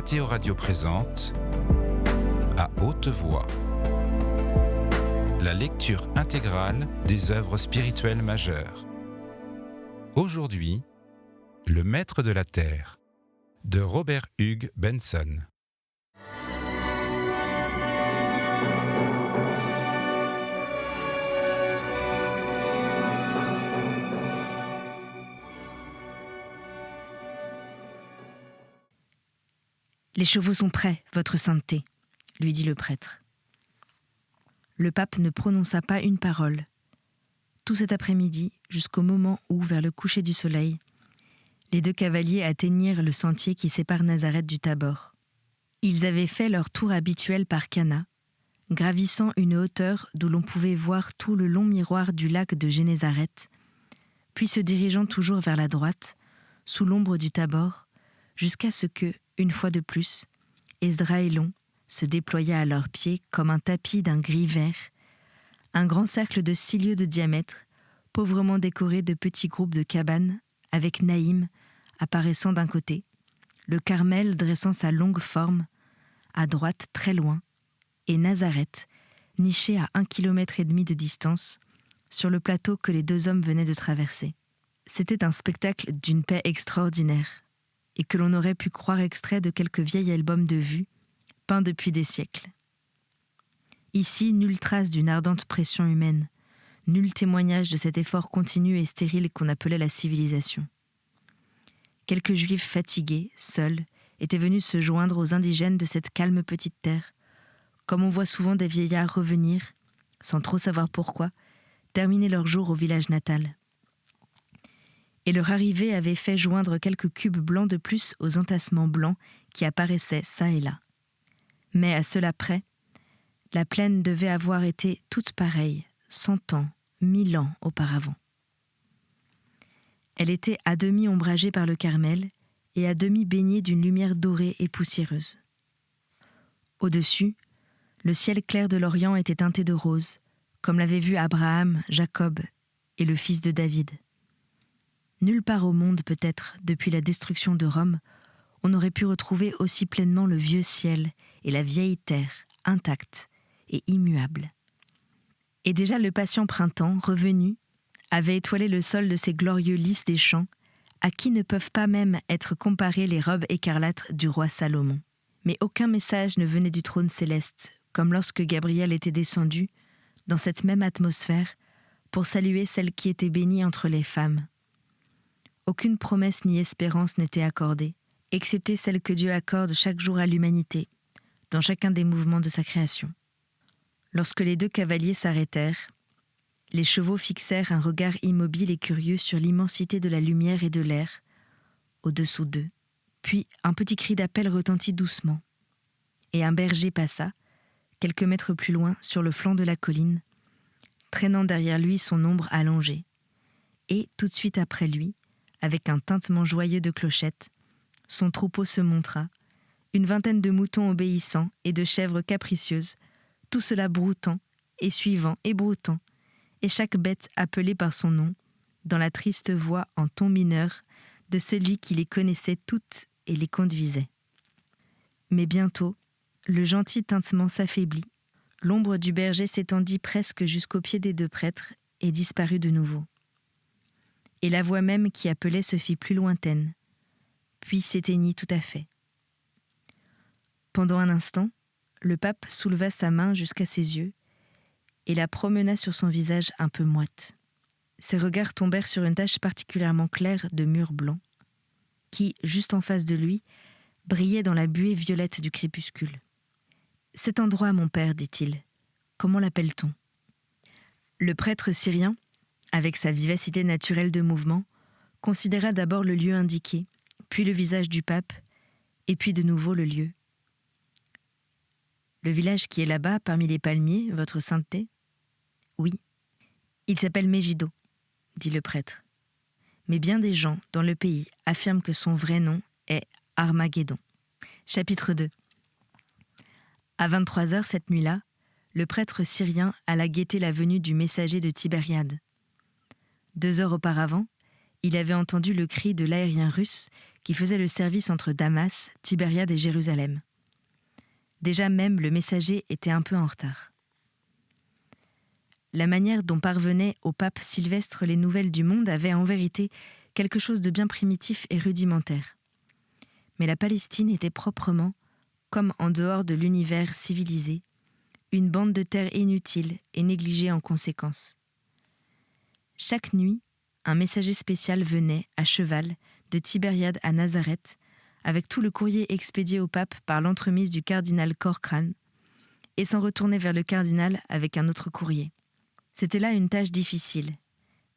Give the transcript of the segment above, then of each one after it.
Mathéo Radio présente À haute voix la lecture intégrale des œuvres spirituelles majeures. Aujourd'hui, Le Maître de la Terre de Robert Hugh Benson. Les chevaux sont prêts, votre sainteté, lui dit le prêtre. Le pape ne prononça pas une parole. Tout cet après-midi, jusqu'au moment où, vers le coucher du soleil, les deux cavaliers atteignirent le sentier qui sépare Nazareth du Tabor. Ils avaient fait leur tour habituel par Cana, gravissant une hauteur d'où l'on pouvait voir tout le long miroir du lac de Génézareth, puis se dirigeant toujours vers la droite, sous l'ombre du Tabor, jusqu'à ce que, une fois de plus, Esdraélon se déploya à leurs pieds comme un tapis d'un gris vert, un grand cercle de 6 lieues de diamètre, pauvrement décoré de petits groupes de cabanes, avec Naïm apparaissant d'un côté, le Carmel dressant sa longue forme, à droite très loin, et Nazareth, niché à 1,5 km de distance, sur le plateau que les deux hommes venaient de traverser. C'était un spectacle d'une paix extraordinaire, et que l'on aurait pu croire extrait de quelque vieil album de vue, peint depuis des siècles. Ici, nulle trace d'une ardente pression humaine, nul témoignage de cet effort continu et stérile qu'on appelait la civilisation. Quelques juifs fatigués, seuls, étaient venus se joindre aux indigènes de cette calme petite terre, comme on voit souvent des vieillards revenir, sans trop savoir pourquoi, terminer leur jour au village natal. Et leur arrivée avait fait joindre quelques cubes blancs de plus aux entassements blancs qui apparaissaient çà et là. Mais à cela près, la plaine devait avoir été toute pareille, 100 ans, 1000 ans auparavant. Elle était à demi ombragée par le Carmel et à demi baignée d'une lumière dorée et poussiéreuse. Au-dessus, le ciel clair de l'Orient était teinté de rose, comme l'avaient vu Abraham, Jacob et le fils de David. Nulle part au monde, peut-être, depuis la destruction de Rome, on aurait pu retrouver aussi pleinement le vieux ciel et la vieille terre, intacte et immuable. Et déjà le patient printemps, revenu, avait étoilé le sol de ces glorieux lys des champs, à qui ne peuvent pas même être comparées les robes écarlates du roi Salomon. Mais aucun message ne venait du trône céleste, comme lorsque Gabriel était descendu, dans cette même atmosphère, pour saluer celle qui était bénie entre les femmes. Aucune promesse ni espérance n'était accordée, excepté celle que Dieu accorde chaque jour à l'humanité, dans chacun des mouvements de sa création. Lorsque les deux cavaliers s'arrêtèrent, les chevaux fixèrent un regard immobile et curieux sur l'immensité de la lumière et de l'air, au-dessous d'eux. Puis un petit cri d'appel retentit doucement, et un berger passa, quelques mètres plus loin, sur le flanc de la colline, traînant derrière lui son ombre allongée. Et, tout de suite après lui, avec un tintement joyeux de clochettes, son troupeau se montra, une vingtaine de moutons obéissants et de chèvres capricieuses, tout cela broutant, et suivant, et broutant, et chaque bête appelée par son nom, dans la triste voix en ton mineur de celui qui les connaissait toutes et les conduisait. Mais bientôt, le gentil tintement s'affaiblit, l'ombre du berger s'étendit presque jusqu'aux pieds des deux prêtres et disparut de nouveau. Et la voix même qui appelait se fit plus lointaine, puis s'éteignit tout à fait. Pendant un instant, le pape souleva sa main jusqu'à ses yeux et la promena sur son visage un peu moite. Ses regards tombèrent sur une tache particulièrement claire de mur blanc, qui, juste en face de lui, brillait dans la buée violette du crépuscule. « Cet endroit, mon père, dit-il, comment l'appelle-t-on » Le prêtre syrien, avec sa vivacité naturelle de mouvement, considéra d'abord le lieu indiqué, puis le visage du pape, et puis de nouveau le lieu. « Le village qui est là-bas, parmi les palmiers, votre sainteté ?»« Oui. Il s'appelle Megiddo, » dit le prêtre. Mais bien des gens dans le pays affirment que son vrai nom est Armageddon. Chapitre 2. À 23h cette nuit-là, le prêtre syrien alla guetter la venue du messager de Tibériade. 2 heures auparavant, il avait entendu le cri de l'aérien russe qui faisait le service entre Damas, Tibériade et Jérusalem. Déjà même, le messager était un peu en retard. La manière dont parvenaient au pape Sylvestre les nouvelles du monde avait en vérité quelque chose de bien primitif et rudimentaire. Mais la Palestine était proprement, comme en dehors de l'univers civilisé, une bande de terre inutile et négligée en conséquence. Chaque nuit, un messager spécial venait, à cheval, de Tibériade à Nazareth, avec tout le courrier expédié au pape par l'entremise du cardinal Corkran, et s'en retournait vers le cardinal avec un autre courrier. C'était là une tâche difficile,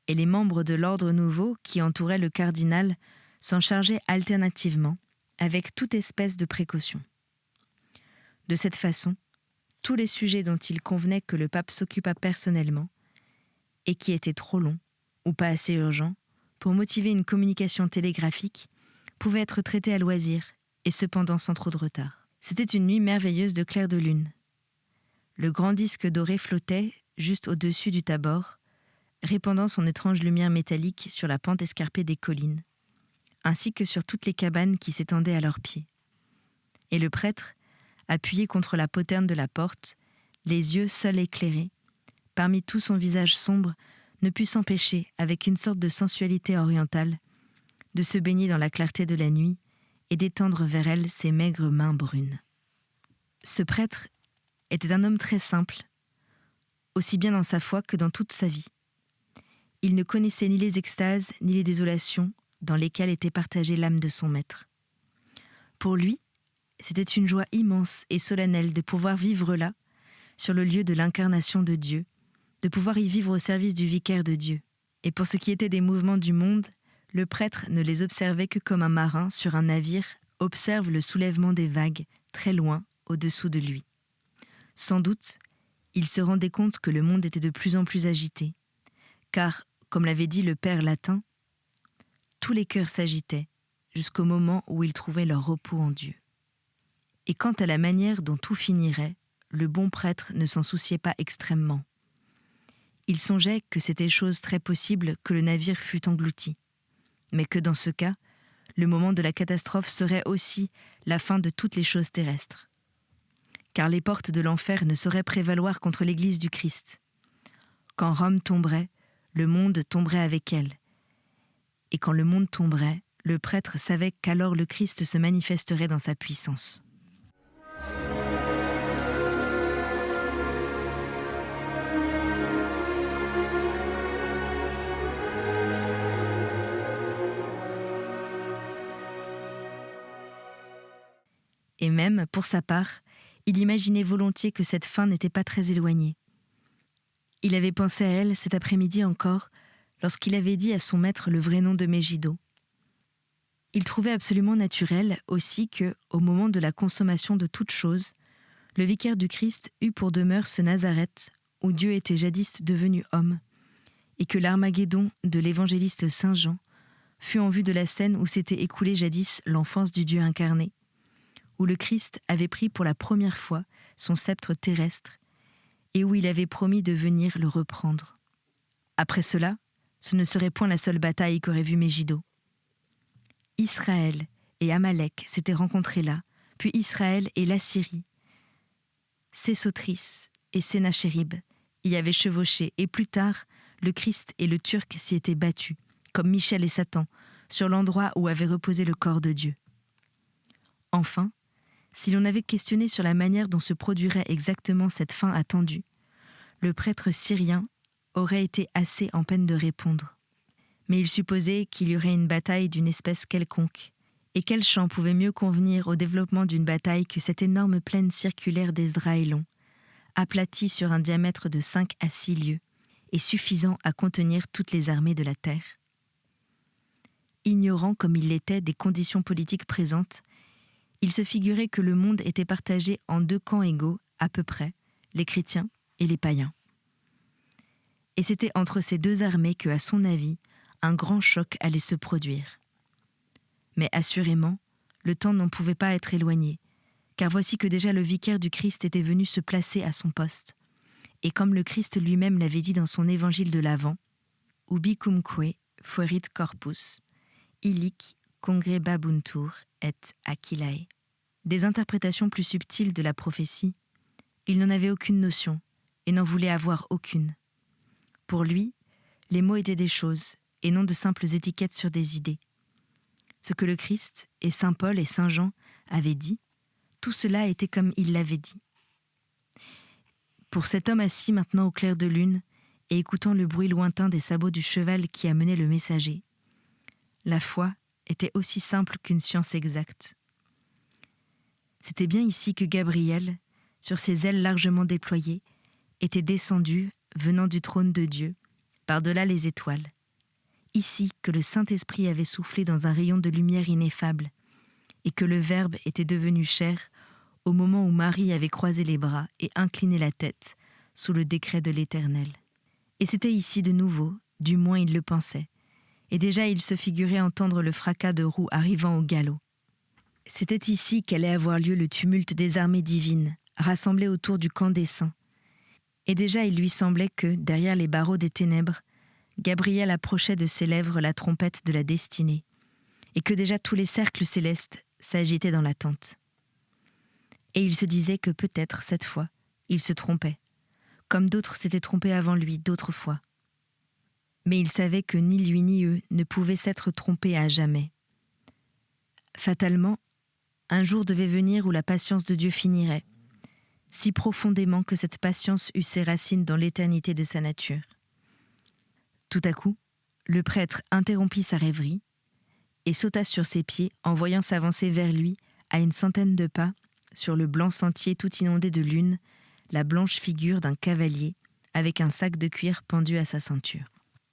et les membres de l'ordre nouveau qui entouraient le cardinal s'en chargeaient alternativement, avec toute espèce de précaution. De cette façon, tous les sujets dont il convenait que le pape s'occupât personnellement, et qui étaient trop longs, ou pas assez urgents, pour motiver une communication télégraphique, pouvaient être traités à loisir, et cependant sans trop de retard. C'était une nuit merveilleuse de clair de lune. Le grand disque doré flottait, juste au-dessus du Tabor, répandant son étrange lumière métallique sur la pente escarpée des collines, ainsi que sur toutes les cabanes qui s'étendaient à leurs pieds. Et le prêtre, appuyé contre la poterne de la porte, les yeux seuls éclairés, parmi tout son visage sombre, ne put s'empêcher, avec une sorte de sensualité orientale, de se baigner dans la clarté de la nuit et d'étendre vers elle ses maigres mains brunes. Ce prêtre était un homme très simple, aussi bien dans sa foi que dans toute sa vie. Il ne connaissait ni les extases ni les désolations dans lesquelles était partagée l'âme de son maître. Pour lui, c'était une joie immense et solennelle de pouvoir vivre là, sur le lieu de l'incarnation de Dieu, de pouvoir y vivre au service du vicaire de Dieu. Et pour ce qui était des mouvements du monde, le prêtre ne les observait que comme un marin sur un navire observe le soulèvement des vagues, très loin, au-dessous de lui. Sans doute, il se rendait compte que le monde était de plus en plus agité, car, comme l'avait dit le père latin, tous les cœurs s'agitaient jusqu'au moment où ils trouvaient leur repos en Dieu. Et quant à la manière dont tout finirait, le bon prêtre ne s'en souciait pas extrêmement. Il songeait que c'était chose très possible que le navire fût englouti, mais que dans ce cas, le moment de la catastrophe serait aussi la fin de toutes les choses terrestres. Car les portes de l'enfer ne sauraient prévaloir contre l'Église du Christ. Quand Rome tomberait, le monde tomberait avec elle. Et quand le monde tomberait, le prêtre savait qu'alors le Christ se manifesterait dans sa puissance. Et même, pour sa part, il imaginait volontiers que cette fin n'était pas très éloignée. Il avait pensé à elle cet après-midi encore, lorsqu'il avait dit à son maître le vrai nom de Mégido. Il trouvait absolument naturel aussi que, au moment de la consommation de toutes choses, le vicaire du Christ eut pour demeure ce Nazareth où Dieu était jadis devenu homme, et que l'Armageddon de l'évangéliste Saint Jean fut en vue de la scène où s'était écoulée jadis l'enfance du Dieu incarné, où le Christ avait pris pour la première fois son sceptre terrestre et où il avait promis de venir le reprendre. Après cela, ce ne serait point la seule bataille qu'aurait vue Mégido. Israël et Amalek s'étaient rencontrés là, puis Israël et l'Assyrie. Sésotris et Sénachérib y avaient chevauché, et plus tard, le Christ et le Turc s'y étaient battus, comme Michel et Satan, sur l'endroit où avait reposé le corps de Dieu. Enfin, si l'on avait questionné sur la manière dont se produirait exactement cette fin attendue, le prêtre syrien aurait été assez en peine de répondre. Mais il supposait qu'il y aurait une bataille d'une espèce quelconque, et quel champ pouvait mieux convenir au développement d'une bataille que cette énorme plaine circulaire d'Esdraélon, aplatie sur un diamètre de 5 à 6 lieues, et suffisant à contenir toutes les armées de la terre. Ignorant comme il l'était des conditions politiques présentes, il se figurait que le monde était partagé en 2 camps égaux, à peu près, les chrétiens et les païens. Et c'était entre ces 2 armées que, à son avis, un grand choc allait se produire. Mais assurément, le temps n'en pouvait pas être éloigné, car voici que déjà le vicaire du Christ était venu se placer à son poste. Et comme le Christ lui-même l'avait dit dans son évangile de l'Avent, « Ubi cumque fuerit corpus, illic congrebabuntur et aquilae. Des interprétations plus subtiles de la prophétie, il n'en avait aucune notion et n'en voulait avoir aucune. Pour lui, les mots étaient des choses et non de simples étiquettes sur des idées. Ce que le Christ et saint Paul et saint Jean avaient dit, tout cela était comme il l'avait dit. Pour cet homme assis maintenant au clair de lune et écoutant le bruit lointain des sabots du cheval qui amenait le messager, la foi était aussi simple qu'une science exacte. C'était bien ici que Gabriel, sur ses ailes largement déployées, était descendu, venant du trône de Dieu, par-delà les étoiles. Ici que le Saint-Esprit avait soufflé dans un rayon de lumière ineffable, et que le Verbe était devenu chair au moment où Marie avait croisé les bras et incliné la tête sous le décret de l'Éternel. Et c'était ici de nouveau, du moins il le pensait, et déjà il se figurait entendre le fracas de roues arrivant au galop. C'était ici qu'allait avoir lieu le tumulte des armées divines, rassemblées autour du camp des saints. Et déjà il lui semblait que, derrière les barreaux des ténèbres, Gabriel approchait de ses lèvres la trompette de la destinée, et que déjà tous les cercles célestes s'agitaient dans l'attente. Et il se disait que peut-être, cette fois, il se trompait, comme d'autres s'étaient trompés avant lui d'autres fois. Mais il savait que ni lui ni eux ne pouvaient s'être trompés à jamais. Fatalement, un jour devait venir où la patience de Dieu finirait, si profondément que cette patience eut ses racines dans l'éternité de sa nature. Tout à coup, le prêtre interrompit sa rêverie et sauta sur ses pieds en voyant s'avancer vers lui, à une centaine de pas, sur le blanc sentier tout inondé de lune, la blanche figure d'un cavalier avec un sac de cuir pendu à sa ceinture.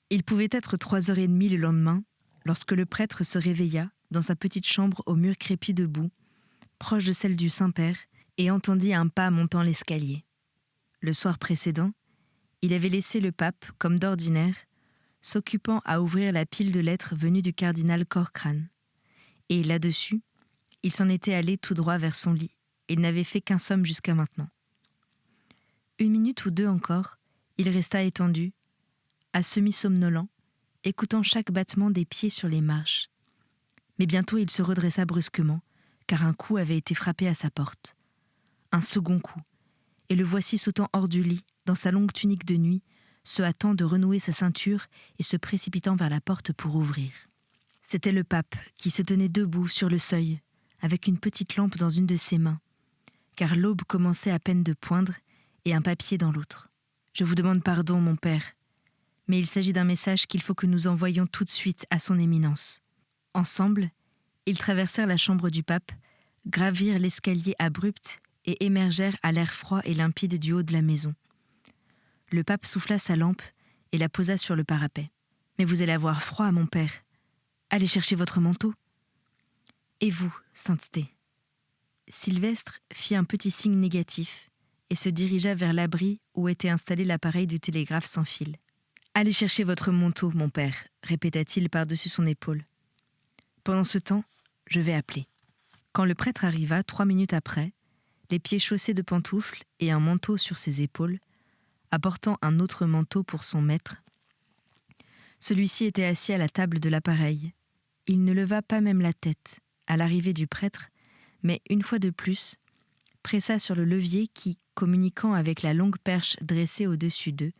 Il pouvait être 3h30 le lendemain, lorsque le prêtre se réveilla dans sa petite chambre au mur crépi de boue, proche de celle du Saint-Père, et entendit un pas montant l'escalier. Le soir précédent, il avait laissé le pape, comme d'ordinaire, s'occupant à ouvrir la pile de lettres venues du cardinal Corcran. Et là-dessus, il s'en était allé tout droit vers son lit. Il n'avait fait qu'un somme jusqu'à maintenant. 1 minute ou 2 encore, il resta étendu, à semi-somnolent, écoutant chaque battement des pieds sur les marches. Mais bientôt il se redressa brusquement, car un coup avait été frappé à sa porte. Un second coup, et le voici sautant hors du lit, dans sa longue tunique de nuit, se hâtant de renouer sa ceinture et se précipitant vers la porte pour ouvrir. C'était le pape qui se tenait debout sur le seuil, avec une petite lampe dans une de ses mains, car l'aube commençait à peine de poindre et un papier dans l'autre. « Je vous demande pardon, mon père, mais il s'agit d'un message qu'il faut que nous envoyions tout de suite à son éminence. » Ensemble, ils traversèrent la chambre du pape, gravirent l'escalier abrupt et émergèrent à l'air froid et limpide du haut de la maison. Le pape souffla sa lampe et la posa sur le parapet. « Mais vous allez avoir froid, mon père. Allez chercher votre manteau. » « Et vous, sainteté ?» Sylvestre fit un petit signe négatif et se dirigea vers l'abri où était installé l'appareil du télégraphe sans fil. « Allez chercher votre manteau, mon père, » répéta-t-il par-dessus son épaule. « Pendant ce temps, je vais appeler. » Quand le prêtre arriva 3 minutes après, les pieds chaussés de pantoufles et un manteau sur ses épaules, apportant un autre manteau pour son maître, celui-ci était assis à la table de l'appareil. Il ne leva pas même la tête à l'arrivée du prêtre, mais une fois de plus, pressa sur le levier qui, communiquant avec la longue perche dressée au-dessus d'eux,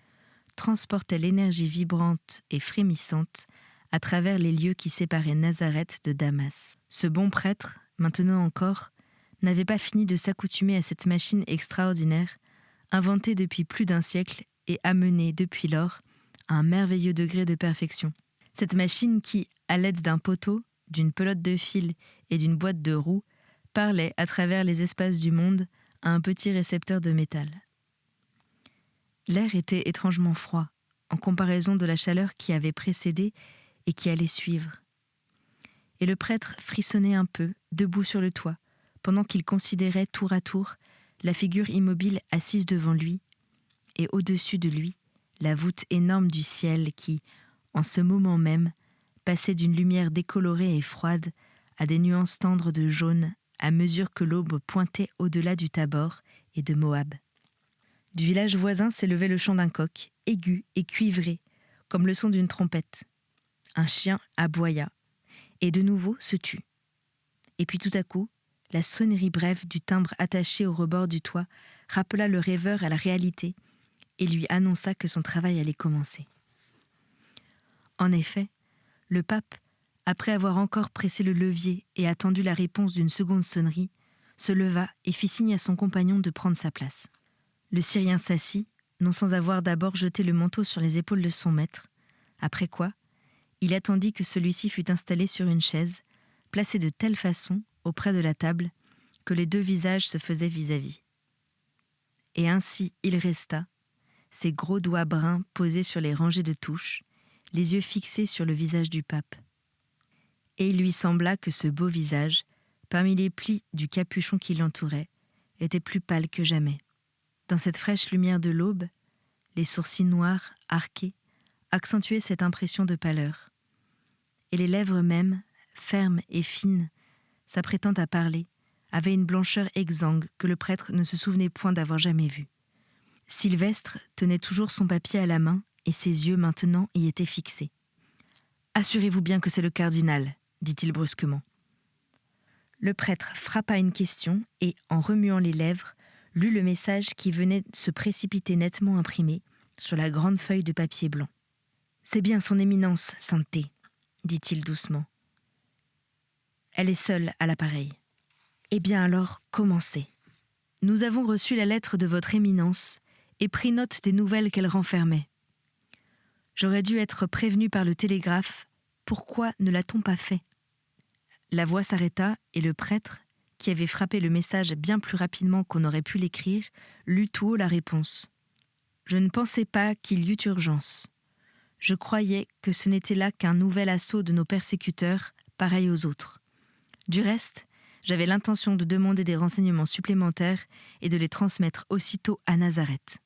transportait l'énergie vibrante et frémissante à travers les lieux qui séparaient Nazareth de Damas. Ce bon prêtre, maintenant encore, n'avait pas fini de s'accoutumer à cette machine extraordinaire, inventée depuis plus d'1 siècle et amenée depuis lors à un merveilleux degré de perfection. Cette machine qui, à l'aide d'un poteau, d'une pelote de fil et d'une boîte de roues, parlait à travers les espaces du monde à un petit récepteur de métal. L'air était étrangement froid, en comparaison de la chaleur qui avait précédé et qui allait suivre. Et le prêtre frissonnait un peu, debout sur le toit, pendant qu'il considérait tour à tour la figure immobile assise devant lui, et au-dessus de lui, la voûte énorme du ciel qui, en ce moment même, passait d'une lumière décolorée et froide à des nuances tendres de jaune à mesure que l'aube pointait au-delà du Tabor et de Moab. Du village voisin s'élevait le chant d'un coq, aigu et cuivré, comme le son d'une trompette. un chien aboya, et de nouveau se tut. Et puis tout à coup, la sonnerie brève du timbre attaché au rebord du toit rappela le rêveur à la réalité et lui annonça que son travail allait commencer. En effet, le pape, après avoir encore pressé le levier et attendu la réponse d'une seconde sonnerie, se leva et fit signe à son compagnon de prendre sa place. Le Syrien s'assit, non sans avoir d'abord jeté le manteau sur les épaules de son maître, après quoi, il attendit que celui-ci fût installé sur une chaise, placée de telle façon, auprès de la table, que les deux visages se faisaient vis-à-vis. Et ainsi il resta, ses gros doigts bruns posés sur les rangées de touches, les yeux fixés sur le visage du pape. Et il lui sembla que ce beau visage, parmi les plis du capuchon qui l'entourait, était plus pâle que jamais. Dans cette fraîche lumière de l'aube, les sourcils noirs, arqués, accentuaient cette impression de pâleur. Et les lèvres mêmes, fermes et fines, s'apprêtant à parler, avaient une blancheur exsangue que le prêtre ne se souvenait point d'avoir jamais vue. Sylvestre tenait toujours son papier à la main et ses yeux maintenant y étaient fixés. « Assurez-vous bien que c'est le cardinal », dit-il brusquement. Le prêtre frappa une question et, en remuant les lèvres, lut le message qui venait se précipiter nettement imprimé sur la grande feuille de papier blanc. « C'est bien son éminence, sainteté », dit-il doucement. « Elle est seule à l'appareil. » « Eh bien alors, commencez. Nous avons reçu la lettre de votre éminence et pris note des nouvelles qu'elle renfermait. J'aurais dû être prévenu par le télégraphe. Pourquoi ne l'a-t-on pas fait ?» La voix s'arrêta et le prêtre, qui avait frappé le message bien plus rapidement qu'on aurait pu l'écrire, lut tout haut la réponse. « Je ne pensais pas qu'il y eût urgence. Je croyais que ce n'était là qu'un nouvel assaut de nos persécuteurs, pareil aux autres. Du reste, j'avais l'intention de demander des renseignements supplémentaires et de les transmettre aussitôt à Nazareth. »«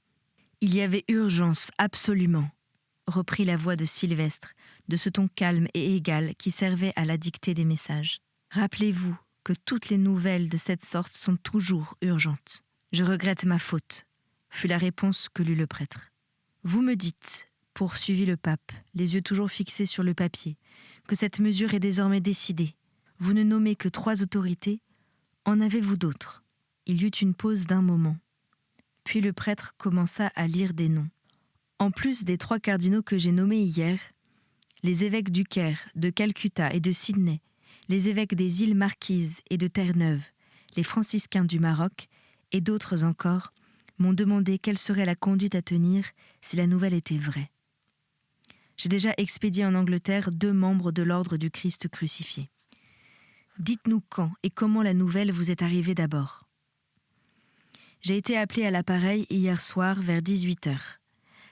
Il y avait urgence, absolument, » reprit la voix de Sylvestre, de ce ton calme et égal qui servait à la dictée des messages. « Rappelez-vous que toutes les nouvelles de cette sorte sont toujours urgentes. »« Je regrette ma faute, » fut la réponse que lut le prêtre. « Vous me dites, » poursuivit le pape, les yeux toujours fixés sur le papier, « que cette mesure est désormais décidée. Vous ne nommez que 3 autorités. En avez-vous d'autres ?» Il y eut une pause d'1 moment. Puis le prêtre commença à lire des noms. « En plus des 3 cardinaux que j'ai nommés hier, les évêques du Caire, de Calcutta et de Sydney, les évêques des îles Marquises et de Terre-Neuve, les franciscains du Maroc et d'autres encore m'ont demandé quelle serait la conduite à tenir si la nouvelle était vraie. J'ai déjà expédié en Angleterre 2 membres de l'ordre du Christ crucifié. Dites-nous quand et comment la nouvelle vous est arrivée d'abord. J'ai été appelé à l'appareil hier soir vers 18h.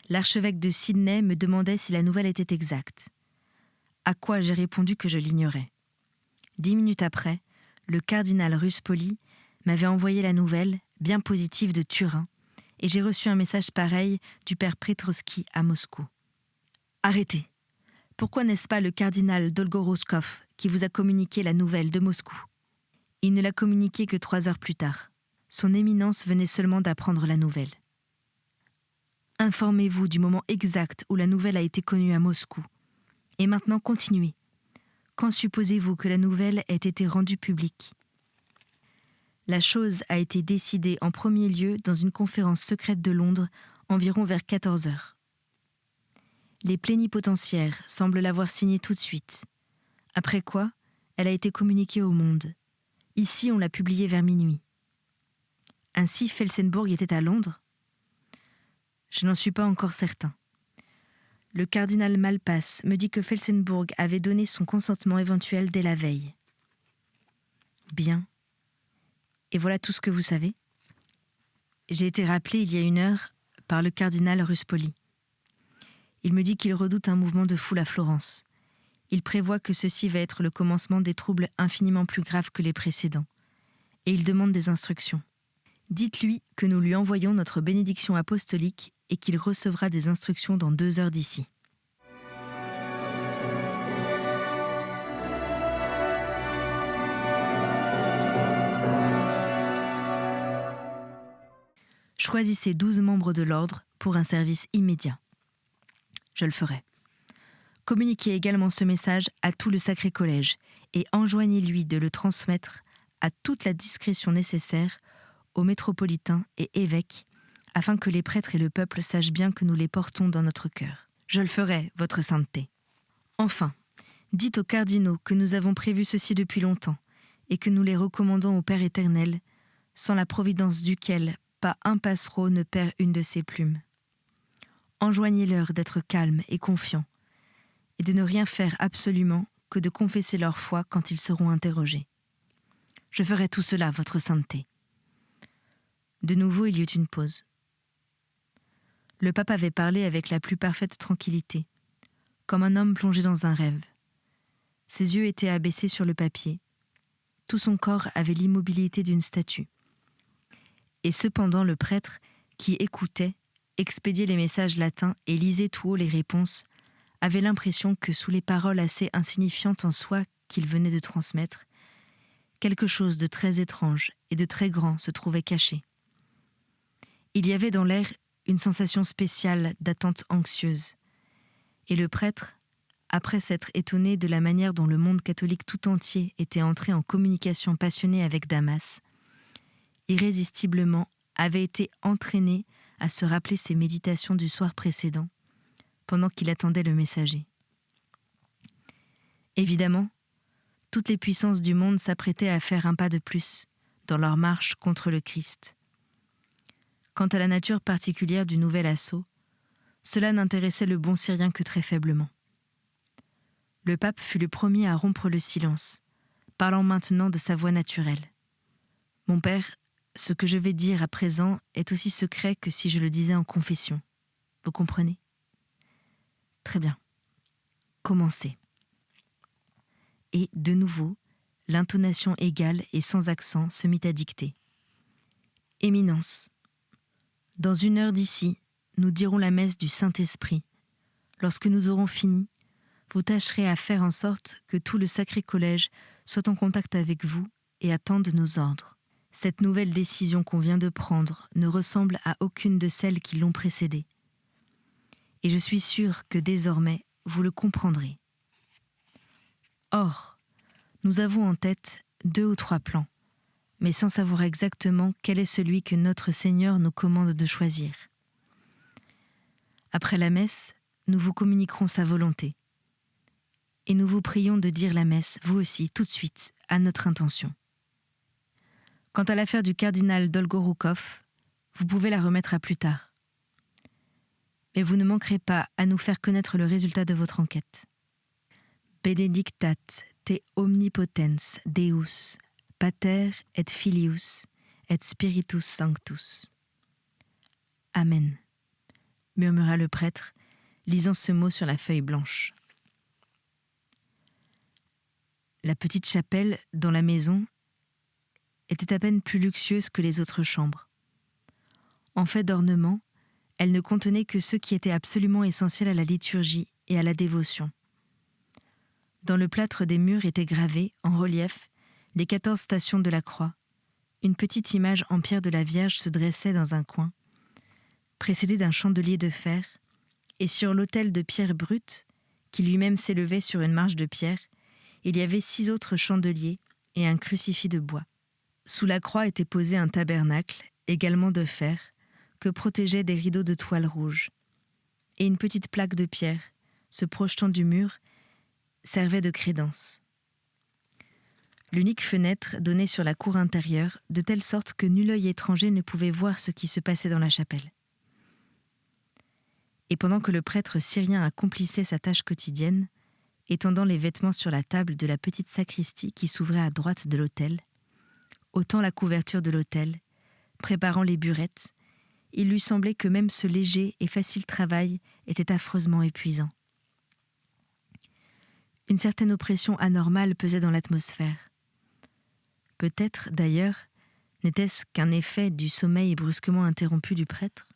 L'archevêque de Sydney me demandait si la nouvelle était exacte. À quoi j'ai répondu que je l'ignorais. 10 minutes après, le cardinal Ruspoli m'avait envoyé la nouvelle, bien positive, de Turin, et j'ai reçu un message pareil du père Petrovski à Moscou. Arrêtez. Pourquoi n'est-ce pas le cardinal Dolgoroskov qui vous a communiqué la nouvelle de Moscou ? Il ne l'a communiquée que 3 heures plus tard. Son éminence venait seulement d'apprendre la nouvelle. Informez-vous du moment exact où la nouvelle a été connue à Moscou. Et maintenant, continuez. Quand supposez-vous que la nouvelle ait été rendue publique ? La chose a été décidée en premier lieu dans une conférence secrète de Londres, environ vers 14 heures. Les plénipotentiaires semblent l'avoir signée tout de suite. Après quoi, elle a été communiquée au monde. Ici, on l'a publiée vers minuit. Ainsi, Felsenbourg était à Londres ? Je n'en suis pas encore certain. Le cardinal Malpass me dit que Felsenbourg avait donné son consentement éventuel dès la veille. Bien. Et voilà tout ce que vous savez ? J'ai été rappelé il y a 1 heure par le cardinal Ruspoli. Il me dit qu'il redoute un mouvement de foule à Florence. Il prévoit que ceci va être le commencement des troubles infiniment plus graves que les précédents. Et il demande des instructions. Dites-lui que nous lui envoyons notre bénédiction apostolique et qu'il recevra des instructions dans 2 heures d'ici. Choisissez 12 membres de l'ordre pour un service immédiat. Je le ferai. Communiquez également ce message à tout le Sacré Collège et enjoignez-lui de le transmettre à toute la discrétion nécessaire aux métropolitains et évêques, afin que les prêtres et le peuple sachent bien que nous les portons dans notre cœur. Je le ferai, votre sainteté. Enfin, dites aux cardinaux que nous avons prévu ceci depuis longtemps, et que nous les recommandons au Père éternel, sans la providence duquel pas un passereau ne perd une de ses plumes. Enjoignez-leur d'être calmes et confiants, et de ne rien faire absolument que de confesser leur foi quand ils seront interrogés. Je ferai tout cela, votre sainteté. De nouveau, il y eut une pause. Le pape avait parlé avec la plus parfaite tranquillité, comme un homme plongé dans un rêve. Ses yeux étaient abaissés sur le papier. Tout son corps avait l'immobilité d'une statue. Et cependant le prêtre, qui écoutait, expédiait les messages latins et lisait tout haut les réponses, avait l'impression que sous les paroles assez insignifiantes en soi qu'il venait de transmettre, quelque chose de très étrange et de très grand se trouvait caché. Il y avait dans l'air une sensation spéciale d'attente anxieuse, et le prêtre, après s'être étonné de la manière dont le monde catholique tout entier était entré en communication passionnée avec Damas, irrésistiblement avait été entraîné à se rappeler ses méditations du soir précédent, pendant qu'il attendait le messager. Évidemment, toutes les puissances du monde s'apprêtaient à faire un pas de plus dans leur marche contre le Christ. Quant à la nature particulière du nouvel assaut, cela n'intéressait le bon Syrien que très faiblement. Le pape fut le premier à rompre le silence, parlant maintenant de sa voix naturelle. « Mon père, ce que je vais dire à présent est aussi secret que si je le disais en confession. Vous comprenez ? Très bien. Commencez. » Et, de nouveau, l'intonation égale et sans accent se mit à dicter. « Éminence, dans 1 heure d'ici, nous dirons la messe du Saint-Esprit. Lorsque nous aurons fini, vous tâcherez à faire en sorte que tout le Sacré Collège soit en contact avec vous et attende nos ordres. Cette nouvelle décision qu'on vient de prendre ne ressemble à aucune de celles qui l'ont précédée. Et je suis sûre que désormais, vous le comprendrez. Or, nous avons en tête 2 ou 3 plans, mais sans savoir exactement quel est celui que notre Seigneur nous commande de choisir. Après la messe, nous vous communiquerons sa volonté. Et nous vous prions de dire la messe, vous aussi, tout de suite, à notre intention. Quant à l'affaire du cardinal Dolgoroukoff, vous pouvez la remettre à plus tard. Mais vous ne manquerez pas à nous faire connaître le résultat de votre enquête. Benedictat te omnipotens Deus, Pater et Filius et Spiritus Sanctus. Amen, murmura le prêtre, lisant ce mot sur la feuille blanche. La petite chapelle, dans la maison, était à peine plus luxueuse que les autres chambres. En fait d'ornement, elle ne contenait que ceux qui étaient absolument essentiels à la liturgie et à la dévotion. Dans le plâtre des murs étaient gravées, en relief, les 14 stations de la croix. Une petite image en pierre de la Vierge se dressait dans un coin, précédée d'un chandelier de fer, et sur l'autel de pierre brute, qui lui-même s'élevait sur une marche de pierre, il y avait 6 autres chandeliers et un crucifix de bois. Sous la croix était posé un tabernacle, également de fer, que protégeaient des rideaux de toile rouge. Et une petite plaque de pierre, se projetant du mur, servait de crédence. L'unique fenêtre donnait sur la cour intérieure, de telle sorte que nul œil étranger ne pouvait voir ce qui se passait dans la chapelle. Et pendant que le prêtre syrien accomplissait sa tâche quotidienne, étendant les vêtements sur la table de la petite sacristie qui s'ouvrait à droite de l'autel, ôtant la couverture de l'autel, préparant les burettes, il lui semblait que même ce léger et facile travail était affreusement épuisant. Une certaine oppression anormale pesait dans l'atmosphère. Peut-être, d'ailleurs, n'était-ce qu'un effet du sommeil brusquement interrompu du prêtre ?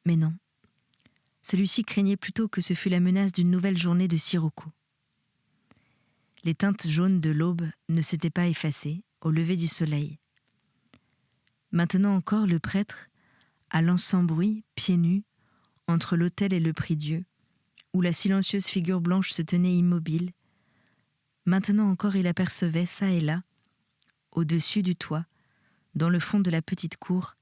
Mais non. Celui-ci craignait plutôt que ce fût la menace d'une nouvelle journée de sirocco. Les teintes jaunes de l'aube ne s'étaient pas effacées au lever du soleil. Maintenant encore, le prêtre, allant sans bruit, pieds nus, entre l'autel et le prie-Dieu, où la silencieuse figure blanche se tenait immobile, maintenant encore il apercevait çà et là, au-dessus du toit, dans le fond de la petite cour,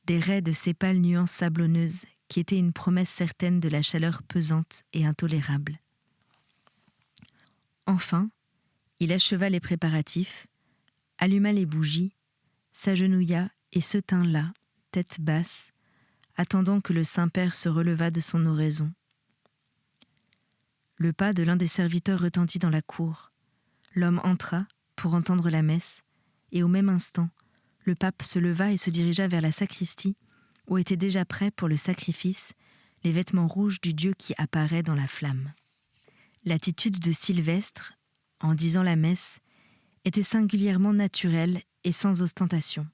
des raies de ces pâles nuances sablonneuses qui étaient une promesse certaine de la chaleur pesante et intolérable. Enfin, il acheva les préparatifs, alluma les bougies, s'agenouilla et se tint là, tête basse, attendant que le Saint-Père se relevât de son oraison. Le pas de l'un des serviteurs retentit dans la cour. L'homme entra pour entendre la messe, et au même instant, le pape se leva et se dirigea vers la sacristie, où étaient déjà prêts pour le sacrifice les vêtements rouges du Dieu qui apparaît dans la flamme. L'attitude de Sylvestre, en disant la messe, était singulièrement naturelle et sans ostentation.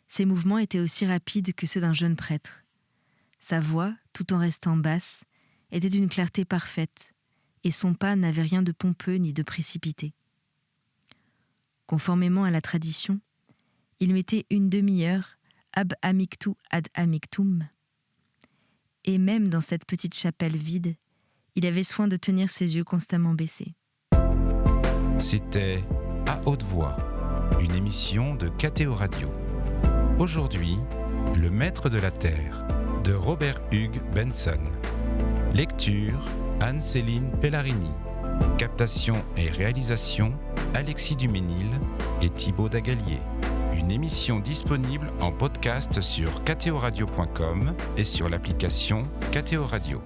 Ses mouvements étaient aussi rapides que ceux d'un jeune prêtre. Sa voix, tout en restant basse, était d'une clarté parfaite, et son pas n'avait rien de pompeux ni de précipité. Conformément à la tradition, il mettait une demi-heure ab amictu ad amictum, et même dans cette petite chapelle vide, il avait soin de tenir ses yeux constamment baissés. C'était À haute voix, une émission de KTO Radio. Aujourd'hui, Le Maître de la Terre, de Robert Hugues Benson. Lecture, Anne-Céline Pellarini. Captation et réalisation, Alexis Duménil et Thibaut Dagalier. Une émission disponible en podcast sur ktoradio.com et sur l'application KTO Radio.